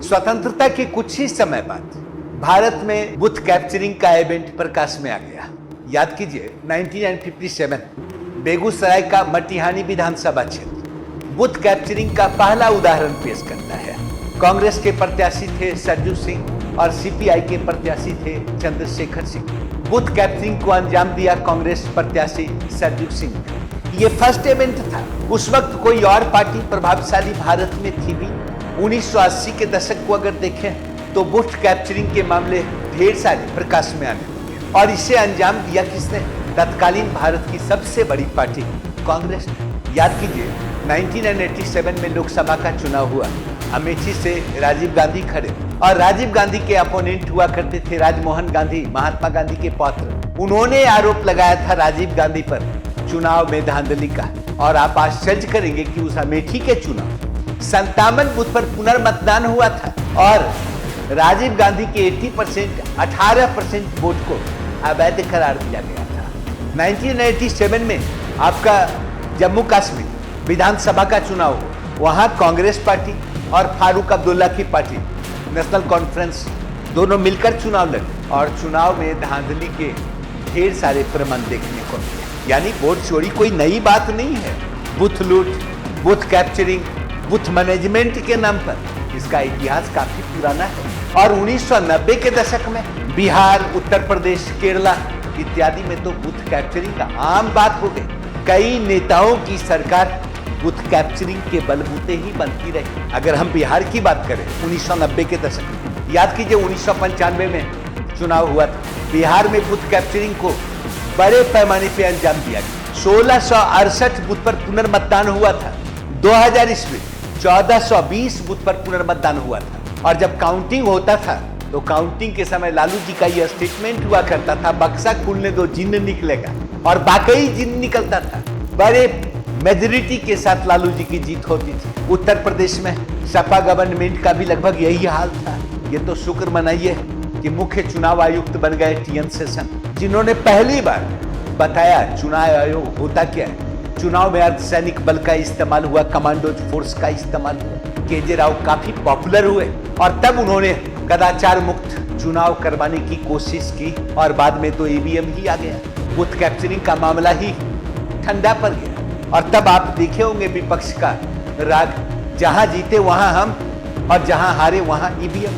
स्वतंत्रता के कुछ ही समय बाद भारत में बूथ कैप्चरिंग का इवेंट प्रकाश में आ गया। याद कीजिए 1957 बेगूसराय का मटिहानी विधानसभा क्षेत्र बूथ कैप्चरिंग का पहला उदाहरण पेश करता है। कांग्रेस के प्रत्याशी थे सरजू सिंह और सीपीआई के प्रत्याशी थे चंद्रशेखर सिंह। बूथ कैप्चरिंग को अंजाम दिया कांग्रेस प्रत्याशी सरजू सिंह। ये फर्स्ट इवेंट था। उस वक्त कोई और पार्टी प्रभावशाली भारत में थी भी? 1980 के दशक को अगर देखें तो बूथ कैप्चरिंग के मामले ढेर सारे प्रकाश में आने लगे और इसे अंजाम दिया किसने? तत्कालीन भारत की सबसे बड़ी पार्टी कांग्रेस ने। याद कीजिए 1987 में लोकसभा का चुनाव हुआ। अमेठी से राजीव गांधी खड़े और राजीव गांधी के अपोनेंट हुआ करते थे राजमोहन गांधी, महात्मा गांधी के पौत्र। उन्होंने आरोप लगाया था राजीव गांधी पर चुनाव में धांधली का। और आप आश्चर्य करेंगे कि उस अमेठी के चुनाव 57 बूथ पर पुनर्मतदान हुआ था और राजीव गांधी के 80% 18% वोट को अवैध करार दिया गया था। 1987 में आपका जम्मू कश्मीर विधानसभा का चुनाव, वहां कांग्रेस पार्टी और फारूक अब्दुल्ला की पार्टी नेशनल कॉन्फ्रेंस दोनों मिलकर चुनाव लड़े और चुनाव में धांधली के ढेर सारे प्रमाण देखने को मिले। यानी वोट चोरी कोई नई बात नहीं है। बूथ लूट, बूथ कैप्चरिंग, बूथ मैनेजमेंट के नाम पर इसका इतिहास काफी पुराना है और 1990 के दशक में बिहार, उत्तर प्रदेश, केरला इत्यादि में तो बूथ कैप्चरिंग का आम बात हो गई। कई नेताओं की सरकार बूथ कैप्चरिंग के बलबूते ही बनती रही। अगर हम बिहार की बात करें 1990 के दशक में, याद कीजिए 1995 में चुनाव हुआ था। बिहार में बूथ कैप्चरिंग को बड़े पैमाने पर अंजाम दिया गया। 1668 बूथ पर पुनर्मतदान हुआ था। 2000 ईस्वी 1420 बूथ पर पुनर्मतदान हुआ था और जब काउंटिंग होता था तो काउंटिंग के समय लालू जी का यह स्टेटमेंट हुआ करता था, बक्सा खुलने दो जिन्न निकलेगा, और वाकई जिन्न निकलता था। बड़े मेजोरिटी के साथ लालू जी की जीत होती थी। उत्तर प्रदेश में सपा गवर्नमेंट का भी लगभग यही हाल था। ये तो शुक्र मनाइए कि मुख्य चुनाव आयुक्त बन गए टी.एन. शेषन, जिन्होंने पहली बार बताया चुनाव आयोग होता क्या है। चुनाव में अर्धसैनिक बल का इस्तेमाल हुआ, कमांडो फोर्स का इस्तेमाल हुआ। केजे राव काफी पॉपुलर हुए और तब उन्होंने कदाचार मुक्त चुनाव करवाने की कोशिश की और बाद में तो ईवीएम ही आ गया। बूथ कैप्चरिंग का मामला ही ठंडा पड़ गया और तब आप देखे होंगे विपक्ष का राग, जहां जीते वहां हम और जहां हारे वहां ईवीएम।